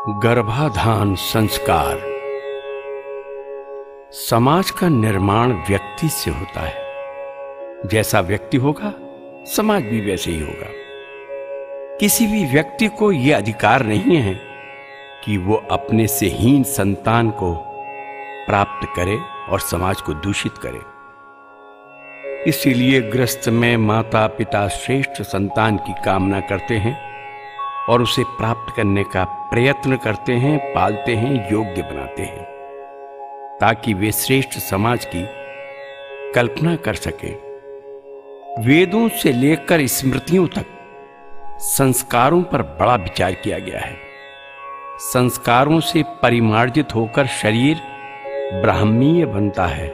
गर्भाधान संस्कार। समाज का निर्माण व्यक्ति से होता है। जैसा व्यक्ति होगा समाज भी वैसे ही होगा। किसी भी व्यक्ति को यह अधिकार नहीं है कि वो अपने से हीन संतान को प्राप्त करे और समाज को दूषित करे। इसीलिए गृहस्थ में माता पिता श्रेष्ठ संतान की कामना करते हैं और उसे प्राप्त करने का प्रयत्न करते हैं, पालते हैं, योग्य बनाते हैं, ताकि वे श्रेष्ठ समाज की कल्पना कर सके। वेदों से लेकर स्मृतियों तक संस्कारों पर बड़ा विचार किया गया है। संस्कारों से परिमार्जित होकर शरीर ब्राह्मीय बनता है।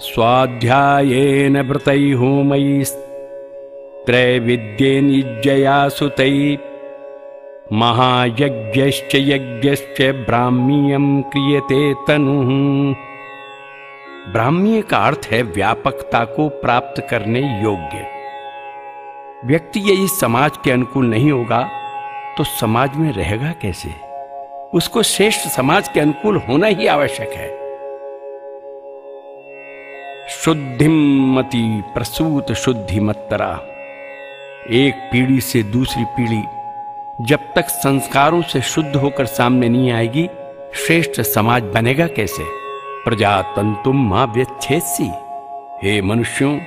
स्वाध्यायेन व्रतै होमैः त्रैविद्येन यज्ञया सुतैः महायज्ञश्च यज्ञश्च ब्राह्मीयं क्रियते तनुः। ब्राह्मीय का अर्थ है व्यापकता को प्राप्त करने योग्य। व्यक्ति यदि समाज के अनुकूल नहीं होगा तो समाज में रहेगा कैसे? उसको श्रेष्ठ समाज के अनुकूल होना ही आवश्यक है। शुद्धिम मति प्रसूत शुद्धि मत्तरा। एक पीढ़ी से दूसरी पीढ़ी जब तक संस्कारों से शुद्ध होकर सामने नहीं आएगी, श्रेष्ठ समाज बनेगा कैसे? प्रजातंतुम मां व्यच्छेसी। हे मनुष्यों,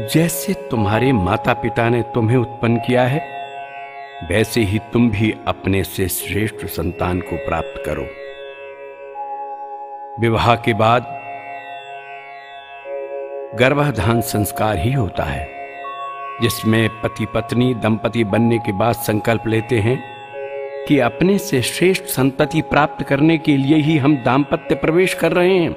जैसे तुम्हारे माता पिता ने तुम्हें उत्पन्न किया है, वैसे ही तुम भी अपने से श्रेष्ठ संतान को प्राप्त करो। विवाह के बाद गर्भाधान संस्कार ही होता है, जिसमें पति पत्नी दंपति बनने के बाद संकल्प लेते हैं कि अपने से श्रेष्ठ संतति प्राप्त करने के लिए ही हम दाम्पत्य प्रवेश कर रहे हैं।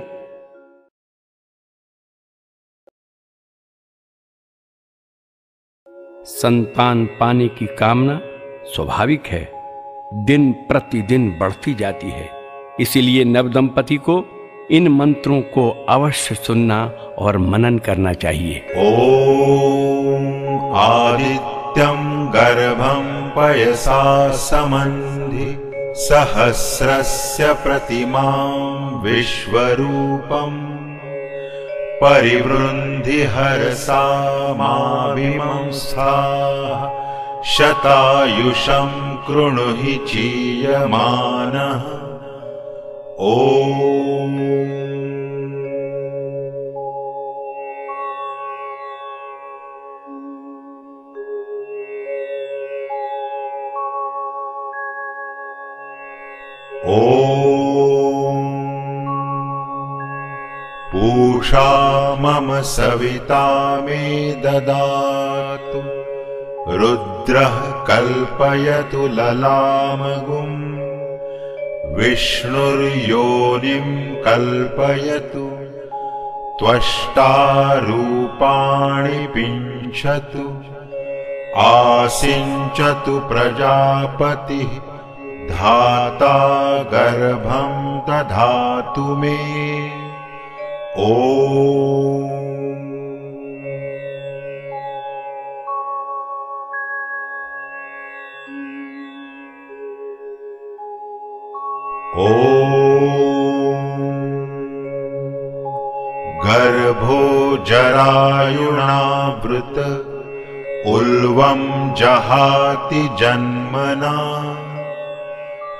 संतान पाने की कामना स्वाभाविक है, दिन प्रतिदिन बढ़ती जाती है। इसीलिए नवदंपति को इन मंत्रों को अवश्य सुनना और मनन करना चाहिए। ओम आदित्यं गर्भं पयसा समन्धि सहस्रस्य प्रतिमां विश्वरूपम् परिवृन्धि हरसा माविमं स्थाः शतायुषं कृणुहि चीयमानः। ओम पूषा मम सविता मे ददातु रुद्रः कल्पयतु ललामगुम् विष्णुर्योनिं कल्पयतु त्वष्टा रूपाणि पिञ्चतु आसिञ्चतु प्रजापतिः धाता गर्भं दधातु मे। ओम गर्भो जरायुणावृत उल्वं जहाति जन्मना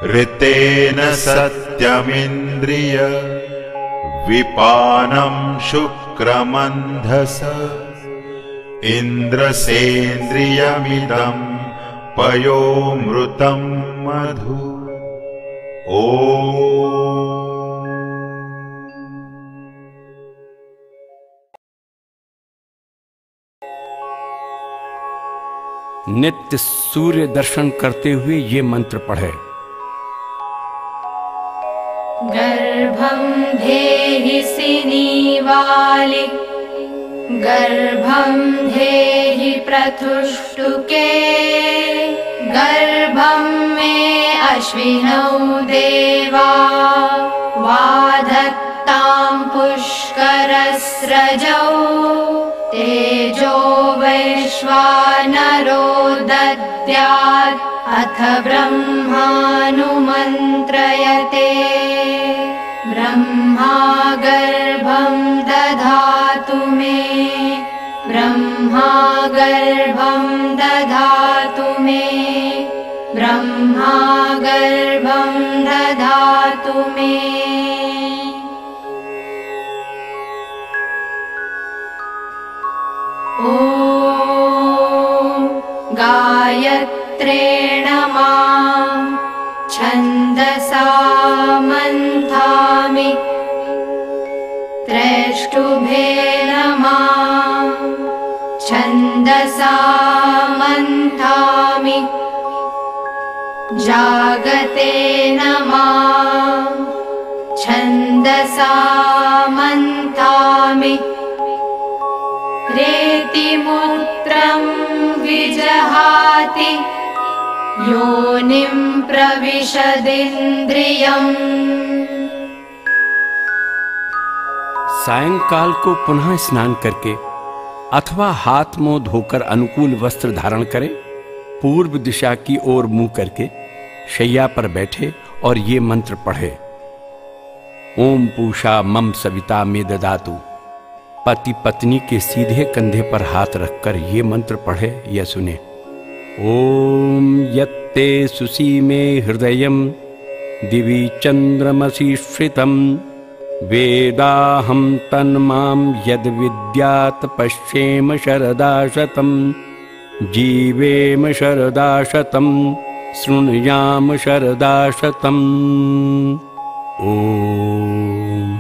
ऋतेन सत्यमिन्द्रिय विपानं शुक्रमन्धस इन्द्रसेन्द्रियमिदं पयोमृतं मधु। ओम नित्य सूर्य दर्शन करते हुए ये मंत्र पढ़े। गर्भं धेहि सिनीवालि गर्भं धेहि प्रथुष्टुके गर्भं मे अश्विनौ देवा वाधत्तां पुष्करस्रजौ तेजो वैश्वानरो दद्यात् अथ ब्रह्मा ब्रह्मानुमन्त्रयते ब्रह्मा गर्भं दधातु मे ब्रह्मा गर्भं दधातु मे ब्रह्मा गर्भं दधातु मे। ॐ गायत्रेण मां छन्दसा मन्थामि त्रैष्टुभेन मां छन्दसा मन्थामि जागतेन मां छन्दसा मन्थामि रेतिमूत्रं विजहाति योनिं प्रविशदिन्द्रियम्। सायंकाल को पुनः स्नान करके अथवा हाथ मुंह धोकर अनुकूल वस्त्र धारण करें, पूर्व दिशा की ओर मुंह करके शैया पर बैठे और ये मंत्र पढ़े। ओम पूषा मम सविता में ददातु। पति पत्नी के सीधे कंधे पर हाथ रखकर ये मंत्र पढ़े या सुने। ओम यत्ते सुसीमे हृदयं दिवि चंद्रमसि श्रितं वेदाहं तन्मां यद् विद्यात् पश्येम शरदा शतं जीवेम शरदा शतं शृणुयाम शरदा शतं। ओम।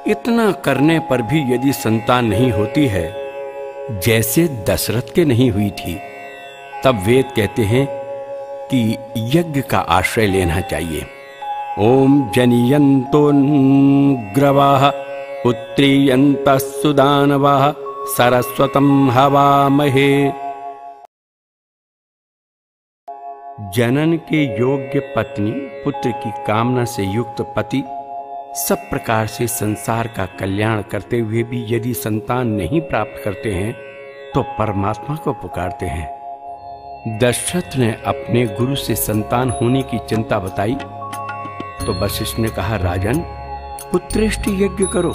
इतना करने पर भी यदि संतान नहीं होती है, जैसे दशरथ के नहीं हुई थी, तब वेद कहते हैं कि यज्ञ का आश्रय लेना चाहिए। ओम जनियन्तोऽग्रवाः पुत्रीयन्तः सुदानवाः सरस्वतं हवामहे। जनन के योग्य पत्नी, पुत्र की कामना से युक्त पति सब प्रकार से संसार का कल्याण करते हुए भी यदि संतान नहीं प्राप्त करते हैं तो परमात्मा को पुकारते हैं। दशरथ ने अपने गुरु से संतान होने की चिंता बताई तो वशिष्ठ ने कहा, राजन पुत्रेष्टि यज्ञ करो।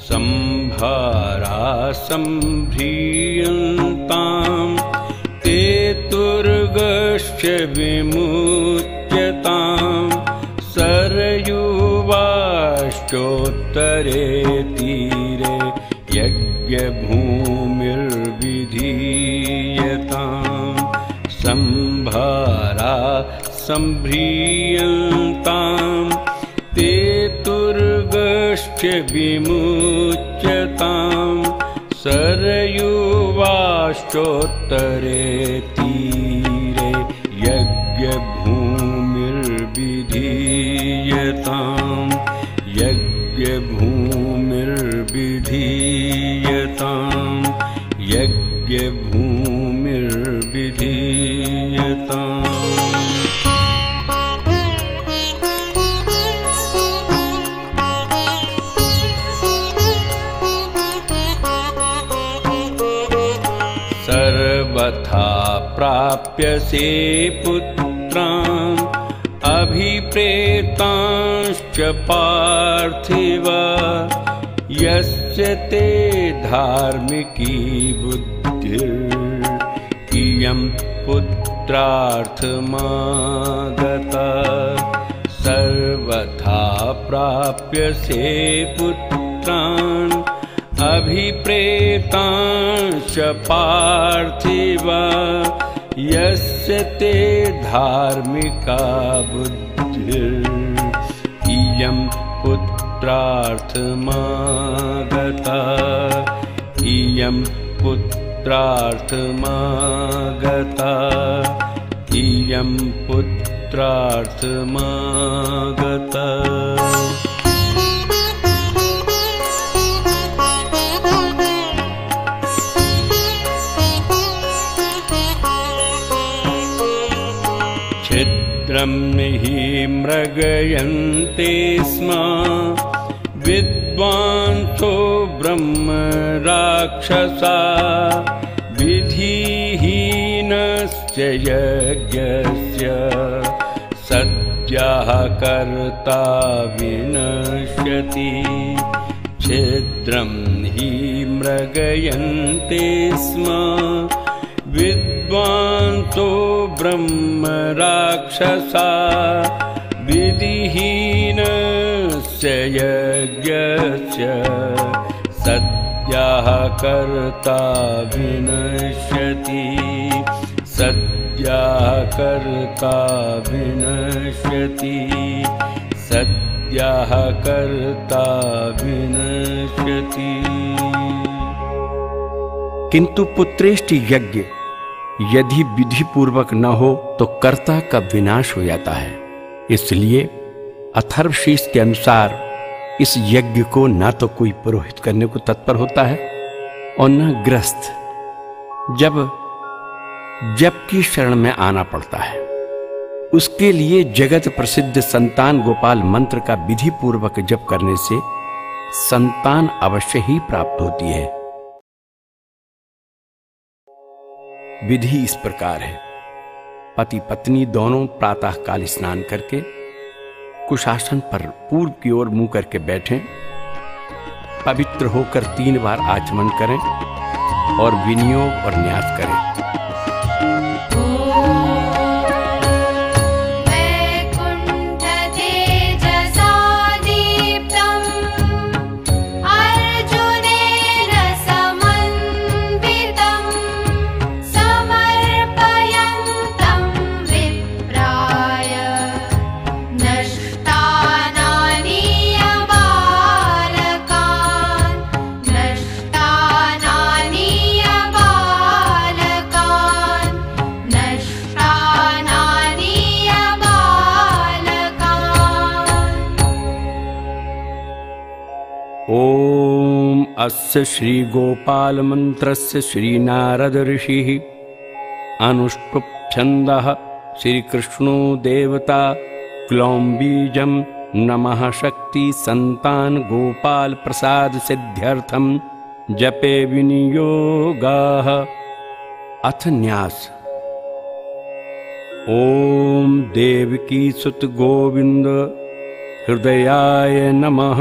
संभारा संभ्रियन्तां ते तुर्गश्च विमुच्यतां सरयुवाश्चोत्तरे तीरे यज्ञभूमिर्विधीयतां संभारा संभ्रियन्तां ते तुर्गश्च विमुच्यतां सरयुवाश्चोत्तरे तीरे यज्ञभूमिर्विधीयतां यज्ञभूमिर्विधीयतां यज्ञभूमिर्विधीयताम्। सर्वथा प्राप्यसे पुत्रान् अभिप्रेतांश्च पार्थिव यस्य ते धार्मिकी बुद्धिर्इयं पुत्रार्थमागता। सर्वथा प्राप्यसे पुत्रान् अभिप्रेतांश्च पार्थिव यस्य ते धार्मिका बुद्धिर्इयं पुत्रार्थमागता। इयं पुत्रार्थमागता। इयं पुत्रार्थमागता। छिद्रं हि मृगयन्ते स्म विद्वांसो ब्रह्म राक्षसा विधिहीन विधिहीनस्य यज्ञस्य सद्यः कर्ता विनश्यति छिद्रं हि मृगयन्ते स्म विद्वांसो ब्रह्म राक्षसा विधिहीनस्य यज्ञस्य सद्यः कर्ता विनश्यति सद्यः कर्ता विनश्यति सद्यः कर्ता विनश्यति। किंतु पुत्रेष्ठ यज्ञ यदि विधि पूर्वक न हो तो कर्ता का विनाश हो जाता है। इसलिए अथर्वशीष के अनुसार इस यज्ञ को न तो कोई पुरोहित करने को तत्पर होता है और न ग्रस्त। जब की शरण में आना पड़ता है। उसके लिए जगत प्रसिद्ध संतान गोपाल मंत्र का विधि पूर्वक जप करने से संतान अवश्य ही प्राप्त होती है। विधि इस प्रकार है। पति पत्नी दोनों प्रातः काल स्नान करके कुशासन पर पूर्व की ओर मुंह करके बैठें, पवित्र होकर 3 बार आचमन करें और विनियोग और न्यास करें। ओम अस्य श्री गोपाल मंत्रस्य श्री नारद ऋषिः अनुष्टुप् छन्दः श्री कृष्णो देवता क्लौं बीजं नमः शक्ति संतान गोपाल प्रसाद सिद्ध्यर्थम जपे विनियोगाः। अथ न्यास। ओम देवकी सुत गोविंद हृदयाय नमः।